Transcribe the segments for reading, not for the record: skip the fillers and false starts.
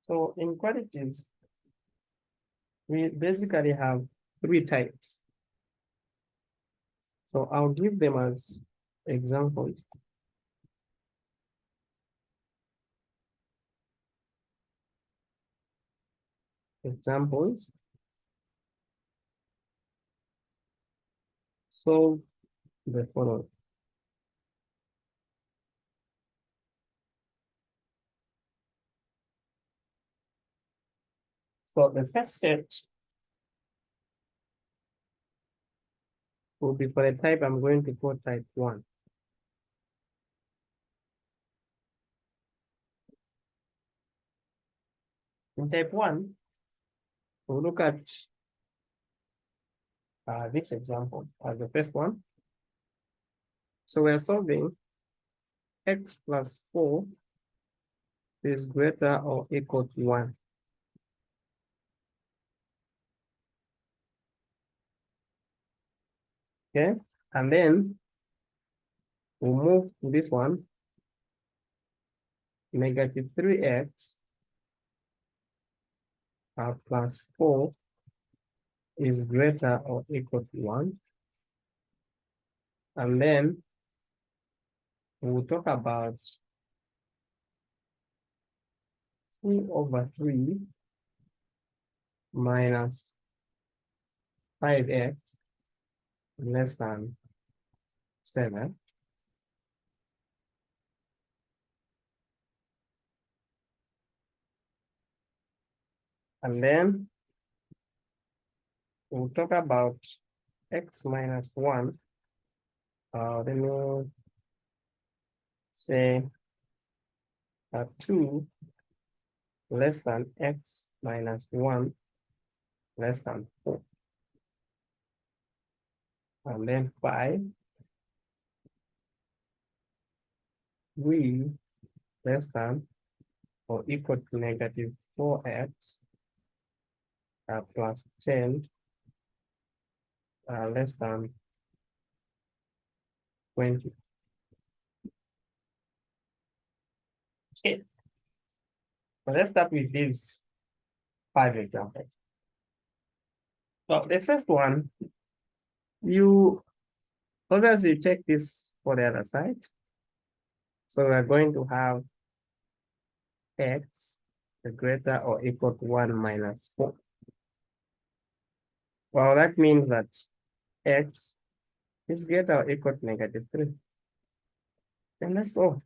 So inequalities, we basically have three types. So I'll give them as examples. Examples. So the following. So the first set will be for a type I'm going to call type 1. In type 1, we'll look at this example as the first one. So we're solving x plus 4 is greater or equal to 1. Okay, and then we'll move to this one. Negative 3x plus 4 is greater or equal to 1. And then we'll talk about 2 over 3 minus 5x less than 7. And then we'll talk about x minus 1. Let me say 2 less than x minus 1 less than 4. And then 5, 3 less than or equal to negative 4x plus 10 less than 20. Okay, so let's start with these 5 examples. So the first one, you obviously check this for the other side. So we're going to have x greater or equal to 1 minus 4. Well, that means that x is greater or equal to negative 3. Then let's solve.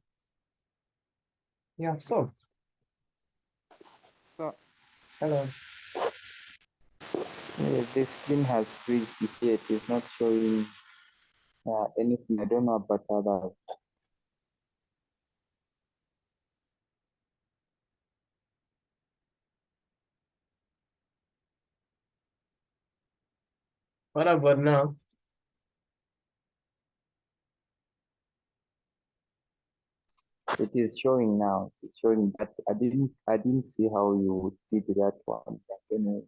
Yeah, solve. So, Hello. the screen has freezed here. It is not showing anything. I don't know about others. What about now? It is showing now. It's showing, but I didn't see how you did that one. But anyway.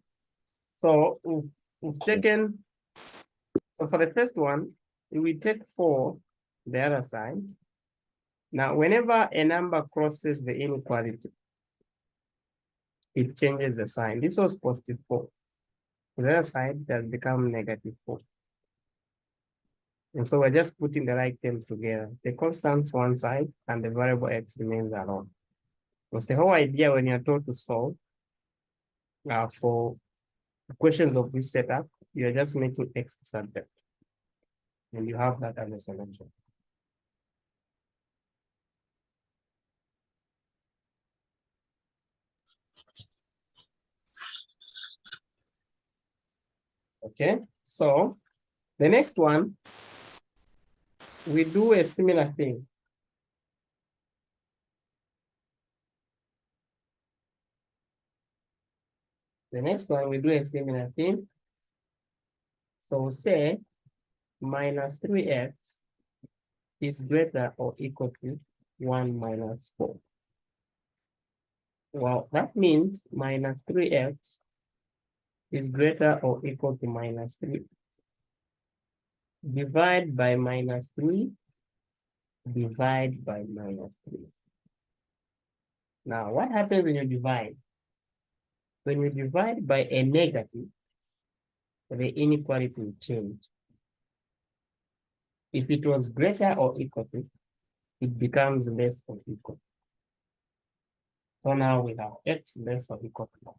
So we've taken, so for the first one, we take 4 the other side. Now, whenever a number crosses the inequality, it changes the sign. This was positive 4. The other side has become negative 4. And so we're just putting the right terms together. The constant one side and the variable x remains alone. Because the whole idea when you're told to solve for questions of this setup, you're just making x subject. And you have that as a solution. Okay, so the next one, we do a similar thing. The next one, we do a similar thing. So say minus 3x is greater or equal to 1 minus 4. Well, that means minus 3x is greater or equal to minus 3. Divide by minus 3, divide by minus 3. Now, what happens when you divide? When we divide by a negative, the inequality will change. If it was greater or equal to, it becomes less or equal. So now we have x less or equal to 1.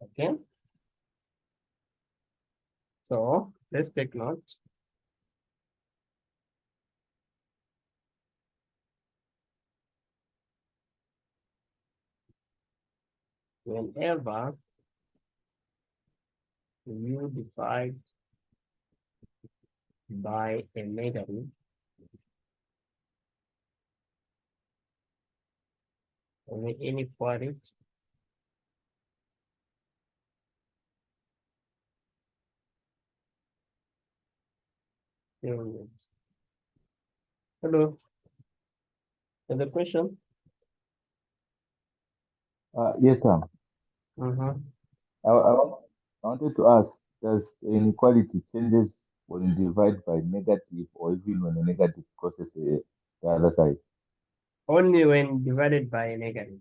Okay. So let's take note. Whenever you divide by a negative, the inequality changes. Hello. The question? Yes, sir. I wanted to ask, does the inequality changes when you divide by negative or even when a negative crosses the other side? Only when divided by a negative.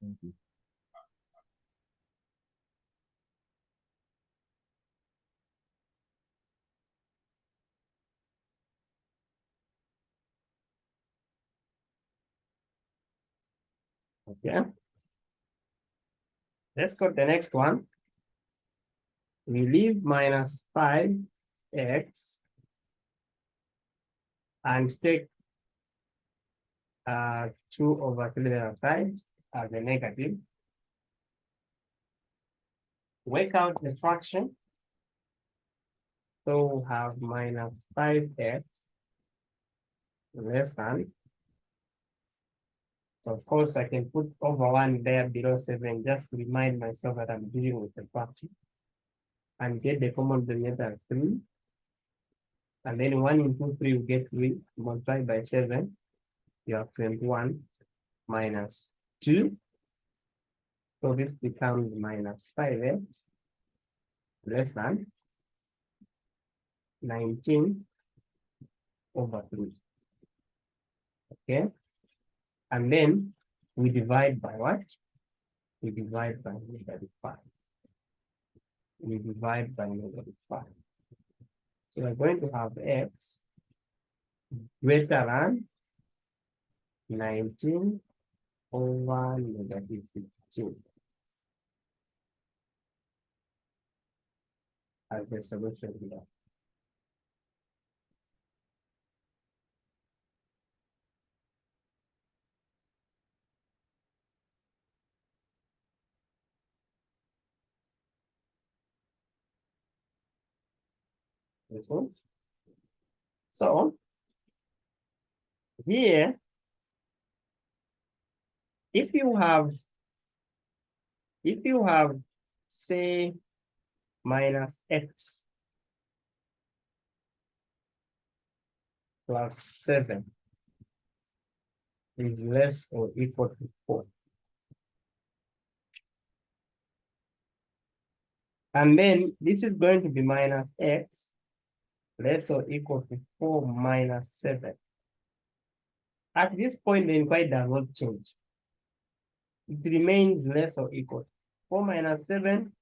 Thank you. Okay. Let's go to the next one. We leave minus 5x and take 2 over 3 the other side as a negative. Work out the fraction. So we have minus 5x less than. So of course I can put over 1 there below 7 just to remind myself that I'm dealing with the fraction. And get the common denominator 3. And then 1 into 3 will get 3 multiplied by 7. You have 21 minus 2. So this becomes minus 5x less than 19 over 3. Okay. And then we divide by what? We divide by -5. We divide by -5. So we're going to have x greater than 19 over -15 as the solution here. So here, if you have, say, minus x plus 7 is less or equal to 4. And then this is going to be minus x less or equal to 4 minus 7. At this point, the inequality does not change. It remains less or equal to 4 minus 7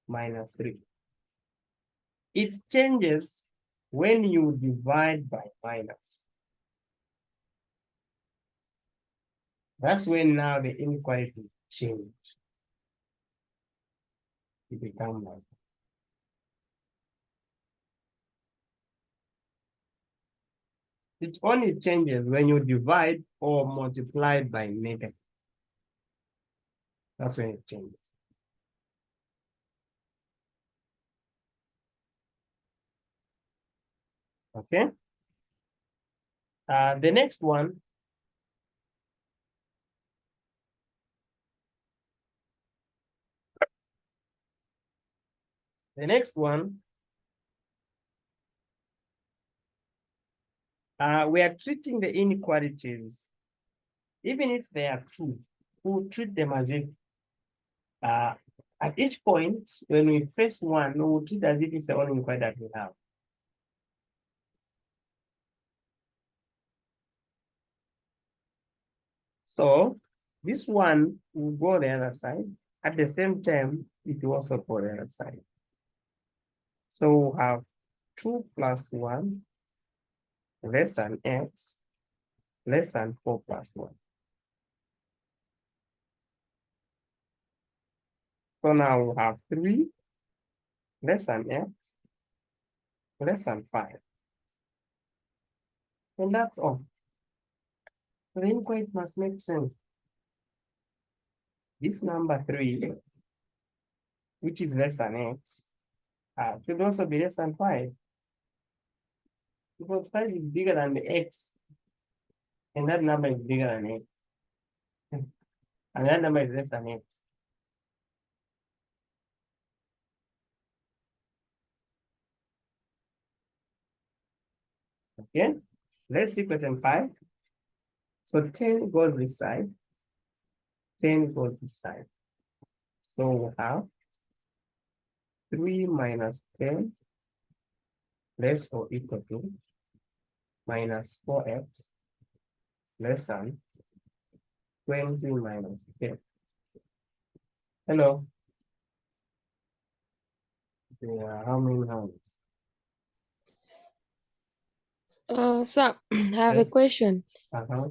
minus 3. It changes when you divide by minus. That's when now the inequality changes. It becomes like it only changes when you divide or multiply by negative. That's when it changes. Okay. The next one. The next one. We are treating the inequalities, even if they are two, we'll treat them as if at each point, when we face one, we'll treat as if it's the only inequality that we have. So this one will go the other side. At the same time, it will also go the other side. So we'll have 2 plus 1 less than x less than 4 plus 1. So now we'll have 3 less than x less than 5. And that's all. So the inequality must make sense. This number 3, which is less than x, should also be less than 5. Because 5 is bigger than the x, and that number is bigger than x. And that number is less than x. Okay, let's see question 5. So 10 goes this side, 10 goes this side. So we have 3 minus 10 less or equal to minus 4x less than 20 minus 10. Hello. Yeah, how many hands? Sir, I have a Yes. question Uh-huh.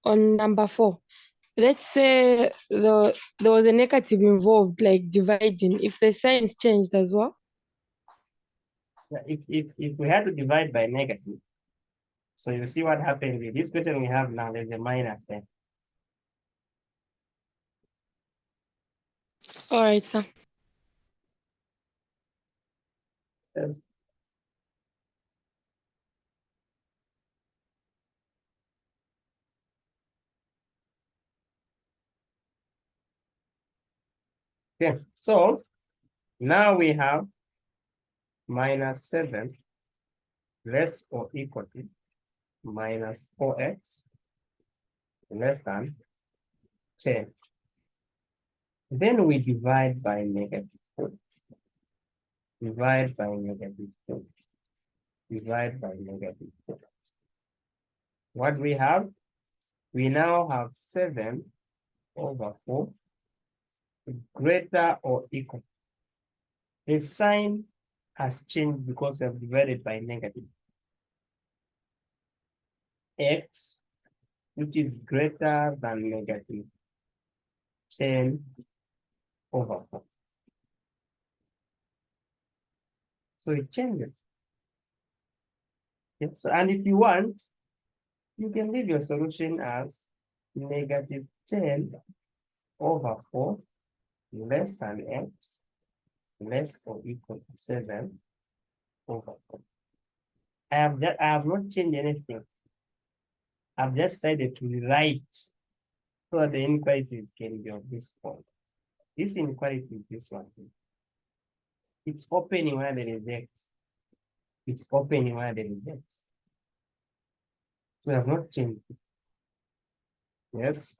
on number 4. Let's say there was a negative involved, like dividing. If the sign is changed as well. Yeah, if we had to divide by negative, so you see what happened with this question we have now, there's a minus there. All right, sir. Yes. Okay, so now we have minus 7 less or equal to minus 4x less than 10. Then we divide by negative 4. Divide by negative 4. Divide by negative 4. What we have? We now have 7 over 4 greater or equal. The sign has changed because we have divided by negative. X, which is greater than negative 10 over 4. So it changes. Okay, so, and if you want, you can leave your solution as negative 10 over 4 less than x less or equal to 7 over 4. I have not changed anything. I've just decided to rewrite so that the inequalities can be of this form. This inequality is this one. It's opening where there is x. It's opening where there is x. So I have not changed it. Yes.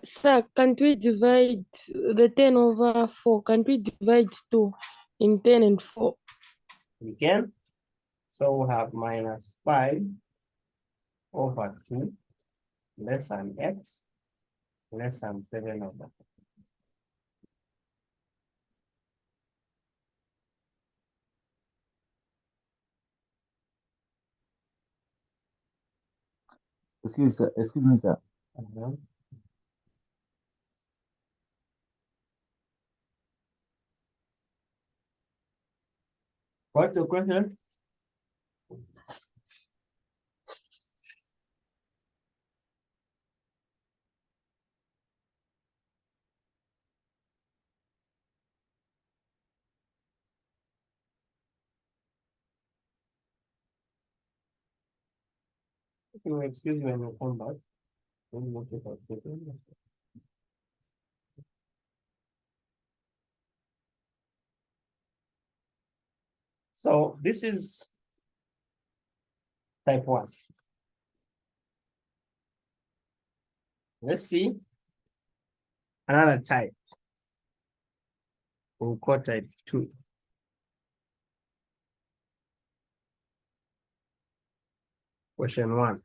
Sir, can't we divide the 10 over 4? Can't we divide 2 in 10 and 4? We can. So we have minus 5 over 2 less than x less than 7 over 4. Excuse me, sir. Uh-huh. What's the question? Can you excuse me when you come back? Let me look at that question. So this is type 1. Let's see another type. We'll call type 2. Question 1.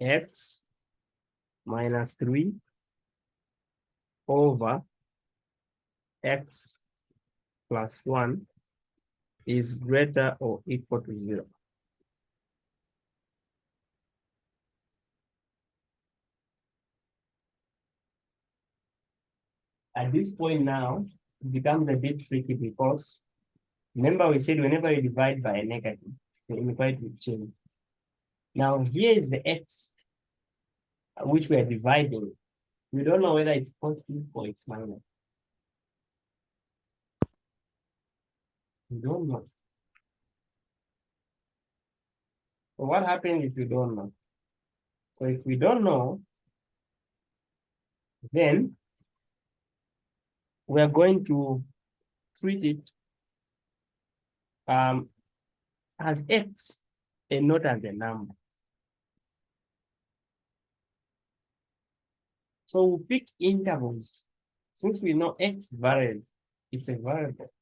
X minus 3 over x plus 1 is greater or equal to 0. At this point now, it becomes a bit tricky because remember we said whenever you divide by a negative, the inequality will change. Now here is the x which we are dividing. We don't know whether it's positive or it's minus. We don't know. So what happens if you don't know? So if we don't know, then we are going to treat it as x and not as a number. So we pick intervals. Since we know x varies, it's a variable.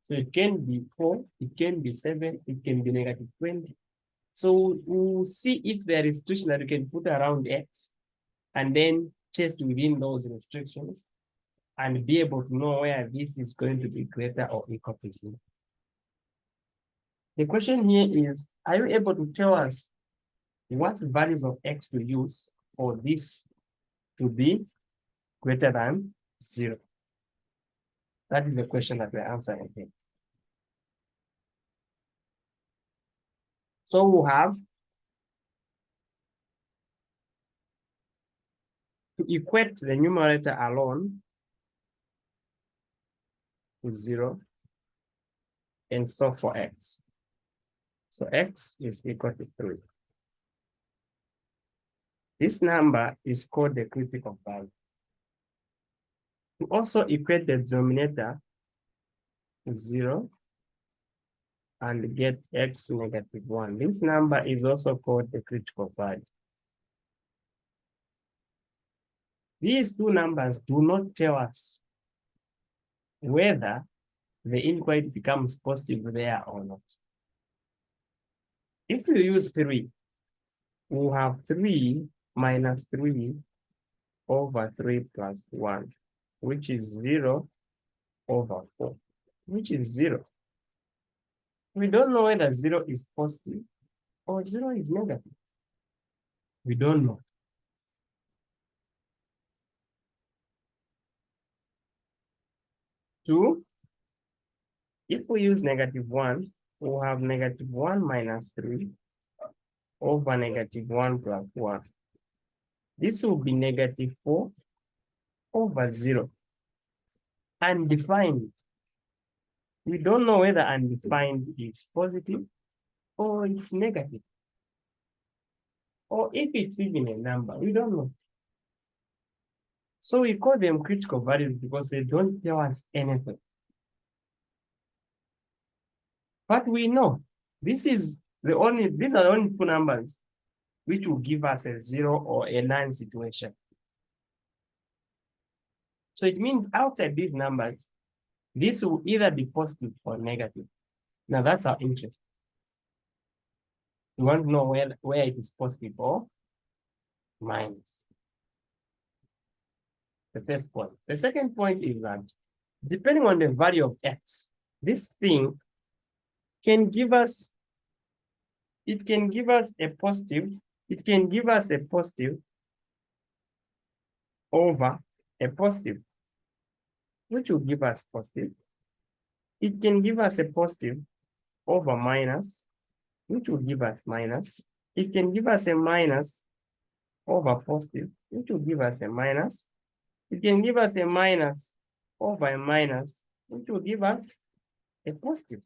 So it can be 4, it can be 7, it can be negative 20. So we'll see if there is restriction that we can put around x and then test within those restrictions and be able to know where this is going to be greater or equal to 0. The question here is, are you able to tell us what values of x to use for this to be greater than 0? That is the question that we're answering here. So we have to equate the numerator alone to 0 and solve for x. So x is equal to 3. This number is called the critical value. To also equate the denominator to 0 and get x negative 1. This number is also called the critical value. These two numbers do not tell us whether the inequality becomes positive there or not. If you use 3, we'll have 3 minus 3 over 3 plus 1, which is 0 over 4, which is 0. We don't know whether 0 is positive or 0 is negative. We don't know. Two, if we use negative 1, we'll have negative 1 minus 3 over negative 1 plus 1. This will be negative 4 over 0. Undefined. We don't know whether undefined is positive or it's negative. Or if it's even a number, we don't know. So we call them critical values because they don't tell us anything. But we know these are the only two numbers which will give us a 0 or a none situation. So it means outside these numbers, this will either be positive or negative. Now that's our interest. We want to know where it is positive or minus. The first point. The second point is that depending on the value of x, this thing can give us, it can give us a positive over a positive, which will give us positive. It can give us a positive over minus, which will give us minus. It can give us a minus over positive, which will give us a minus. It can give us a minus over a minus, which will give us a positive.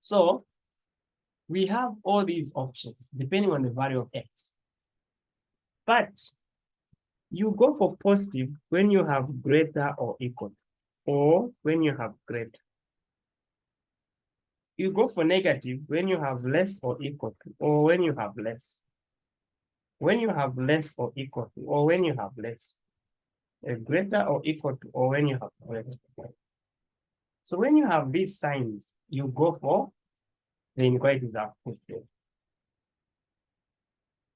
So we have all these options depending on the value of x. But you go for positive when you have greater or equal, or when you have greater. You go for negative when you have less or equal to, or when you have less. When you have less or equal to, or when you have less. Greater or equal to, or when you have greater. So when you have these signs, you go for the inequalities are put there.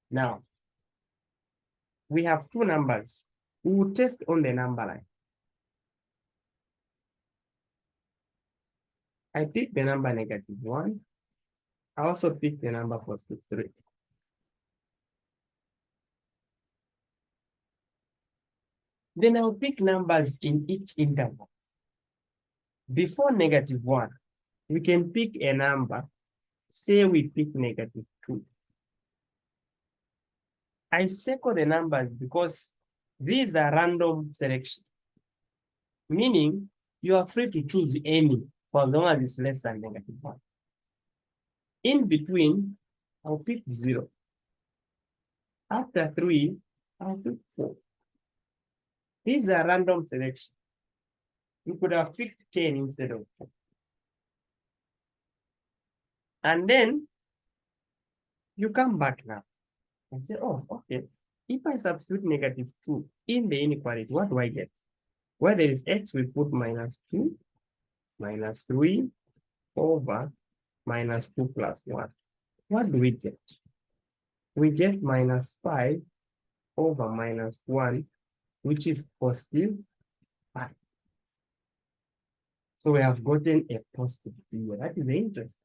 Now, we have two numbers. We will test on the number line. I pick the number -1. I also pick the number +3. Then I'll pick numbers in each interval. Before -1, we can pick a number. Say we pick -2. I circle the numbers because these are random selections, meaning you are free to choose any for as long as it's less than -1. In between, I'll pick 0. After 3, I'll pick 4. These are random selections. You could have picked 10 instead of 4. And then you come back now and say, oh, okay. If I substitute -2 in the inequality, what do I get? Where there is x, we put -2, -3 over -2 plus 1. What do we get? We get -5 over -1, which is +5. So we have gotten a positive here. That is the interest.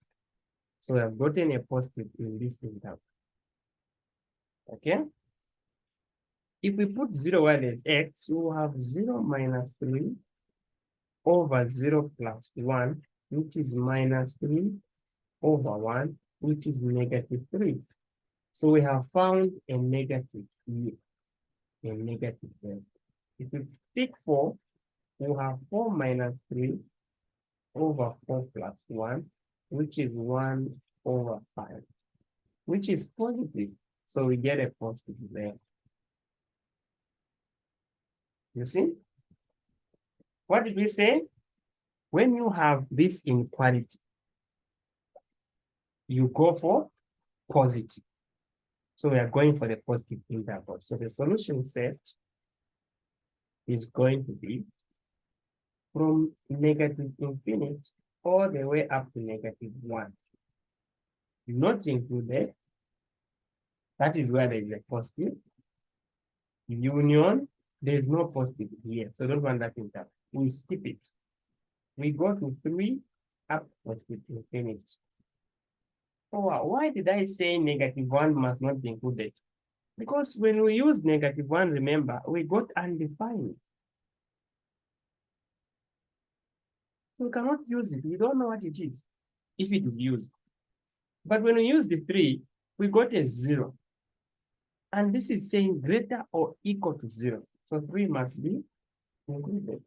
So we have gotten a positive in this interval. Okay? If we put 0 where there's x, we will have 0 -3 over 0 plus 1, which is -3 over 1, which is -3. So we have found a negative here, a negative there. If we pick 4, we have 4 -3 over 4 plus 1, which is 1 over 5, which is positive. So we get a positive there. You see? What did we say? When you have this inequality, you go for positive. So we are going for the positive interval. So the solution set is going to be from -infinity all the way up to -1. Not included. That is where there is a positive. Union, there is no positive here. So don't want that interval. We skip it. We go to 3 up to infinity. Oh, why did I say -1 must not be included? Because when we use -1, remember, we got undefined. So we cannot use it. We don't know what it is if it is used. But when we use the 3, we got a 0. And this is saying greater or equal to 0. So 3 must be included.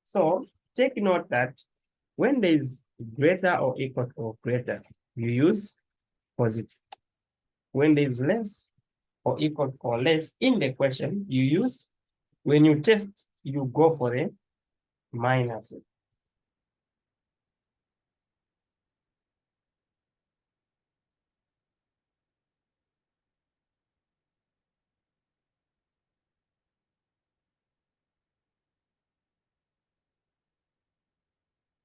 So take note that when there is greater or equal or greater, you use positive. When there is less or equal or less in the question, you use, when you test, you go for a minus.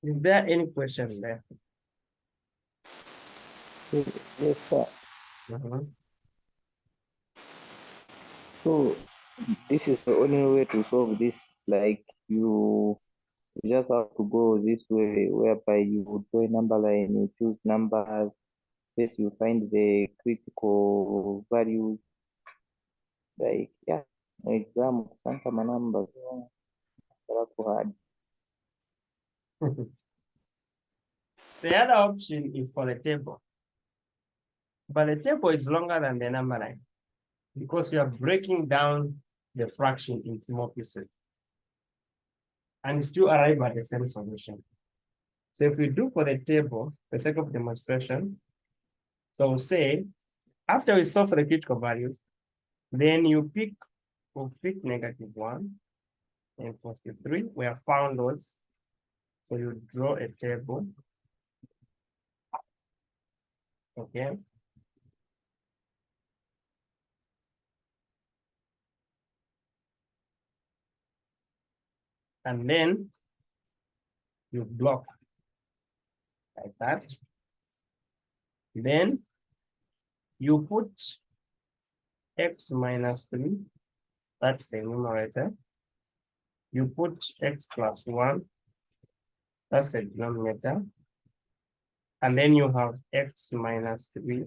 Is there any question there? Yes, sir. So this is the only way to solve this. Like you just have to go this way, whereby you would go a number line, you choose numbers, first you find the critical values. Like yeah, exam kusanga manamba hard. The other option is for the table. But the table is longer than the number line because you are breaking down the fraction in small pieces and still arrive at the same solution. So if we do for the table, for the sake of demonstration, so we'll say, after we solve for the critical values, then we'll pick -1 and +3. We have found those. So you draw a table. Okay. And then you block like that. Then you put x minus 3, that's the numerator. You put x plus 1, that's the denominator. And then you have x minus 3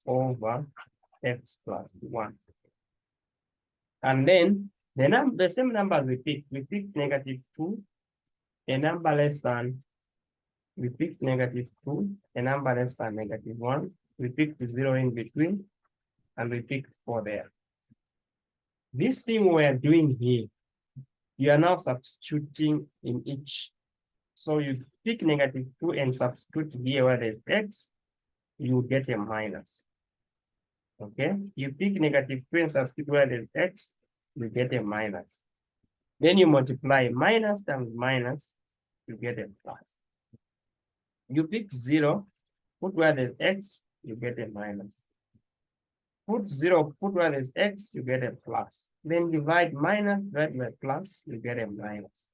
over x plus 1. And then the same numbers we pick -2, a number less than, we pick -2, a number less than -1. We pick the 0 in between, and we pick 4 there. This thing we are doing here, you are now substituting in each. So you pick -2 and substitute here where there's x, you get a minus. Okay, you pick -2 and substitute where there's x, you get a minus. Then you multiply minus times minus, you get a plus. You pick 0, put where there's x, you get a minus. Put 0, put where there's x, you get a plus. Then divide minus, divide by plus, you get a minus.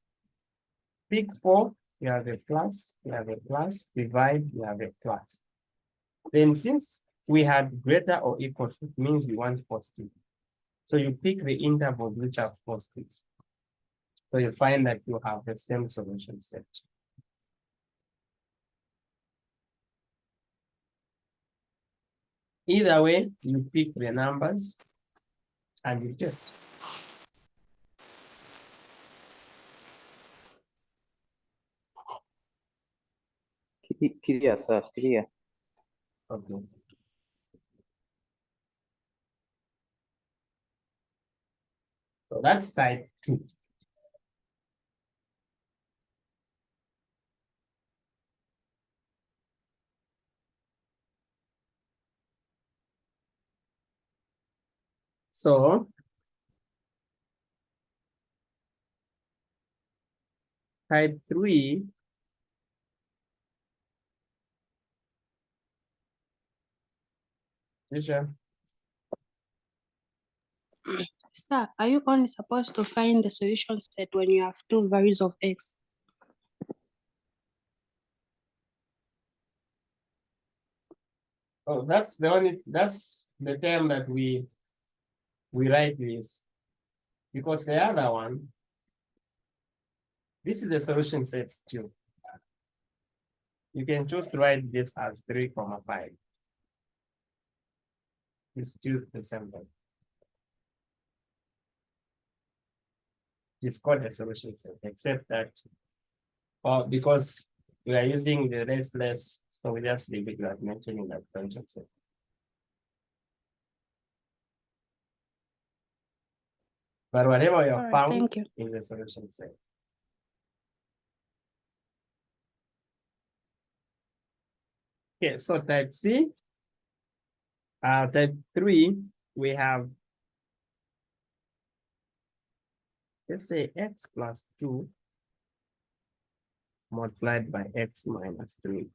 Pick 4, you have a plus, you have a plus, divide, you have a plus. Then since we had greater or equal to, it means we want positive. So you pick the intervals which are positives. So you find that you have the same solution set. Either way, you pick the numbers and you test. Clear, sir, clear. Okay. So that's type 2. So type 3, Tisha, Sir, are you only supposed to find the solution set when you have two values of x? oh, that's the term that we write this, because the other one, this is the solution set too. You can choose to write this as 3, 5. It's still the same thing. It's called a solution set, except that, because we are using the less, so we just leave it like mentioning that function set. But whatever you have All right, found thank you. in the solution set. Okay, so type C, type 3, we have, let's say x plus 2 multiplied by x minus 3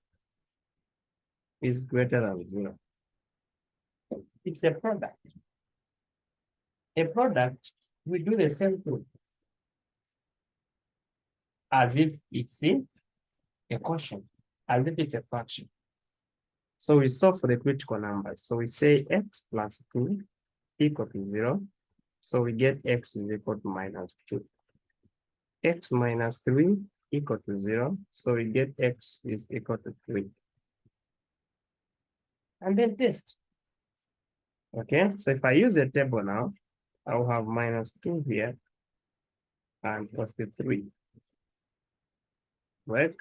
is greater than 0. It's a product. A product, we do the same thing as if it's a quotient, as if it's a fraction. So we solve for the critical numbers. So we say x plus 2 equal to 0. So we get x is equal to -2. X minus 3 equal to 0. So we get x is equal to 3. And then test. Okay, so if I use the table now, I'll have -2 here and +3. Break,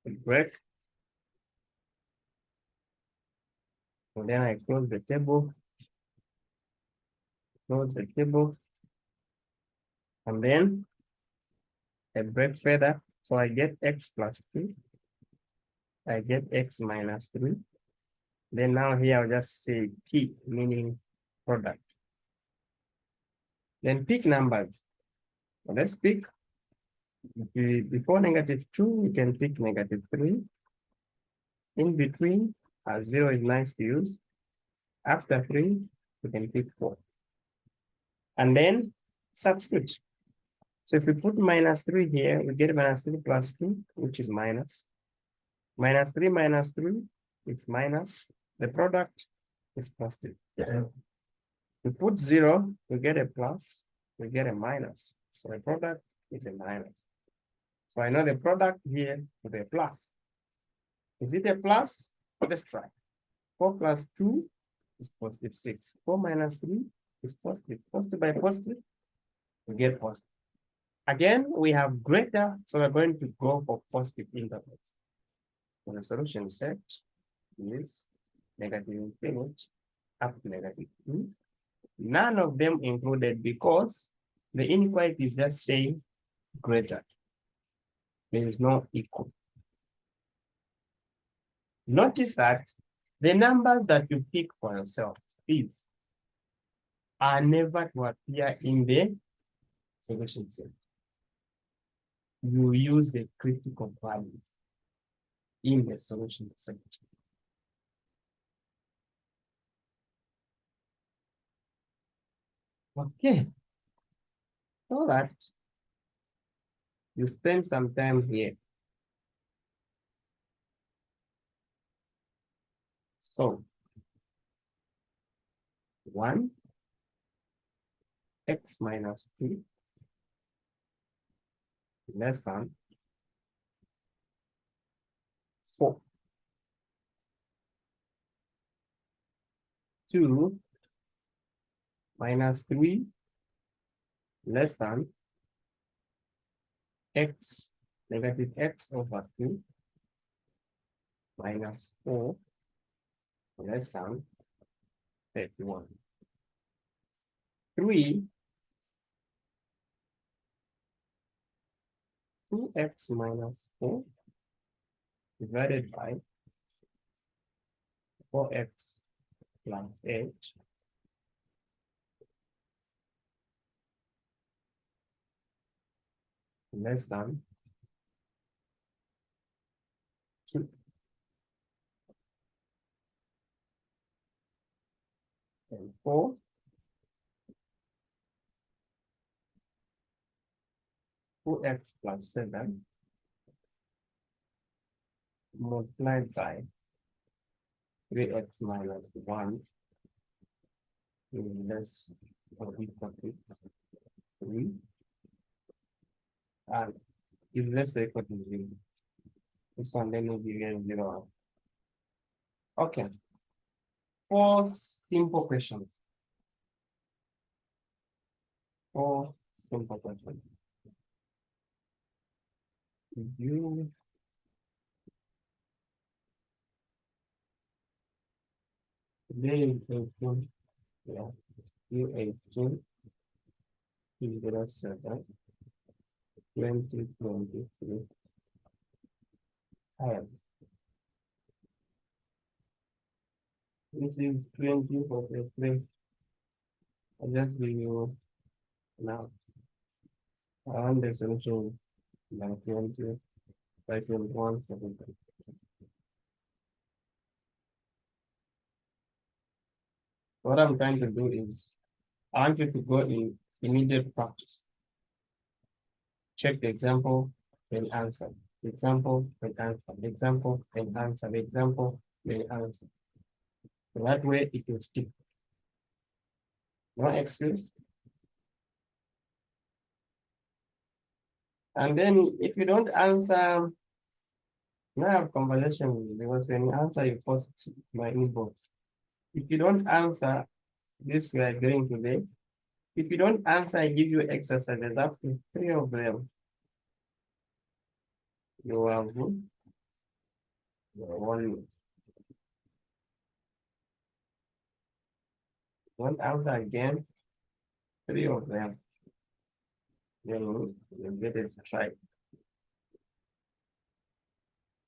break. And then I close the table, and then I break further. So I get x plus 2. I get x minus 3. Then now here I'll just say P, meaning product. Then pick numbers. So let's pick. Before -2, we can pick -3. In between, 0 is nice to use. After 3, we can pick 4. And then substitute. So if we put -3 here, we get -3 plus 2, which is minus. -3 minus 3, it's minus. The product is positive. We put 0, we get a plus, we get a minus. So the product is a minus. So I know the product here will be a plus. Is it a plus? Let's try. 4 plus 2 is positive 6. 4 minus 3 is positive. Positive by positive, we get positive. Again, we have greater, so we're going to go for positive intervals. So the solution set is -infinity up to -2. None of them included because the inequality is just saying greater. There is no equal. Notice that the numbers that you pick for yourself, these are never to appear in the solution set. You use the critical values in the solution set. Okay. So that you spend some time here. So 1 x minus 2 less than 4. 2 minus 3 less than x negative x over 2 minus 4 less than 31. 3 2x minus 4 divided by 4x plus 8 less than 2. And 4 2x plus 7 multiplied by 3x minus 1 less or equal to 3 and is less or equal to 0. This one then will be 0. Okay. 4 simple questions. 4 simple questions. You today is 18, yeah, you 18, 07, 2023. This is 20 for the play. I'll just give you now. Around the solution by 20, by 21, 17. What I'm trying to do is, I want you to go in immediate practice. Check the example, then answer. The example, then answer. The example, then answer. The example, then answer. So that way it will stick. No excuse. And then if you don't answer, now I have conversation with you because when you answer, you post my inbox. If you don't answer this we are doing today, if you don't answer, I give you exercises up to 3 of them. You are good. You are one. Don't answer again, 3 of them. Then you get it right.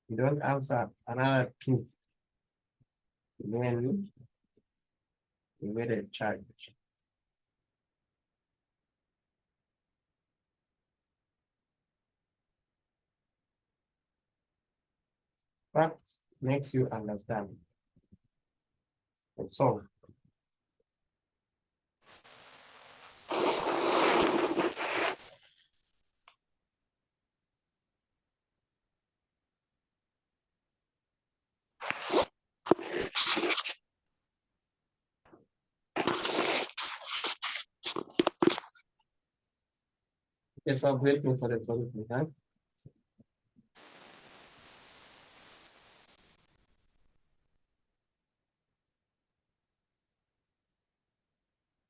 You don't answer another 2. Then you get a charge. Facts makes you understand. And so Yes, I was waiting for the solution, huh?